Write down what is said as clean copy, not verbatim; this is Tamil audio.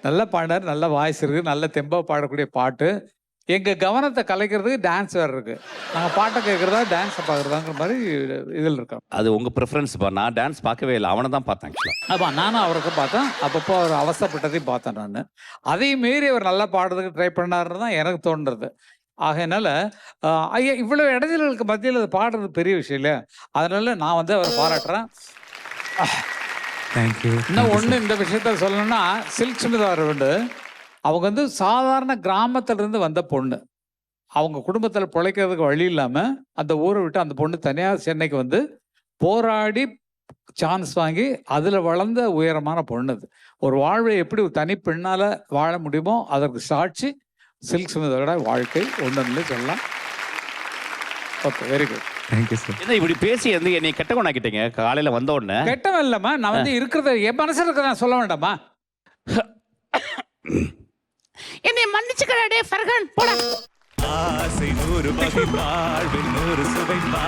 நல்ல பாடினார், நல்ல வாய்ஸ் இருக்கு, நல்ல தெம்பா பாடக்கூடிய பாட்டு. எங்க கவனத்தை கலைக்கிறதுக்கு டான்ஸ் வேற இருக்கு. நாங்க பாட்டை கேட்கறதா டான்ஸை பார்க்கறதாங்கிற மாதிரி இதில் இருக்கோம். அது உங்க ப்ரிஃபரன்ஸ் பா. நான் டான்ஸ் பார்க்கவே இல்லை, அவனை தான் பார்த்தேன் ஆக்சுவலா. ஆமா, நானும் அவருக்கு பார்த்தேன். அப்பப்போ அவர் அவசரப்பட்டதையும் பார்த்தேன் நான். அதையும் மீறி அவர் நல்லா பாடுறதுக்கு ட்ரை பண்ணாருன்னு தான் எனக்கு தோன்றது. ஆகையினால ஐயா இவ்வளவு இடைஞ்சல்களுக்கு மத்தியில் அது பாடுறது பெரிய விஷயம் இல்லையா? அதனால நான் வந்து அவரை பாராட்டுறேன். தேங்க்யூ. இன்னும் ஒன்று இந்த விஷயத்த சொல்லணும்னா, சில்க் ஸ்மிதா அரவிந்து அவங்க வந்து சாதாரண கிராமத்திலிருந்து வந்த பொண்ணு. அவங்க குடும்பத்தில் பிழைக்கிறதுக்கு வழி இல்லாமல் அந்த ஊரை விட்டு அந்த பொண்ணு தனியாக சென்னைக்கு வந்து போராடி சான்ஸ் வாங்கி அதில் வளர்ந்த உயரமான பொண்ணு. அது ஒரு வாழ்வை எப்படி தனி பெண்ணால் வாழ முடியுமோ அதற்கு சாட்சி சில்க் ஸ்மிதாவோட வாழ்க்கை ஒன்றுன்னு சொல்லலாம். Okay, very good. Thank you sir. என்ன இப்படி பேசி வந்து என்னை கெட்டவனாக்கிட்டீங்க காலையில் வந்த உடனே? கெட்டவன் இல்லைம்மா, நான் வந்து இருக்கிறத என் மனசில் இருக்கிறத நான் சொல்ல வேண்டாமா? என்னை மன்னிச்சுக்கடே ஃபர்ஹான், போடா. ஆசை 100 வகை வாழ்வில் 100 சுவைப்பா.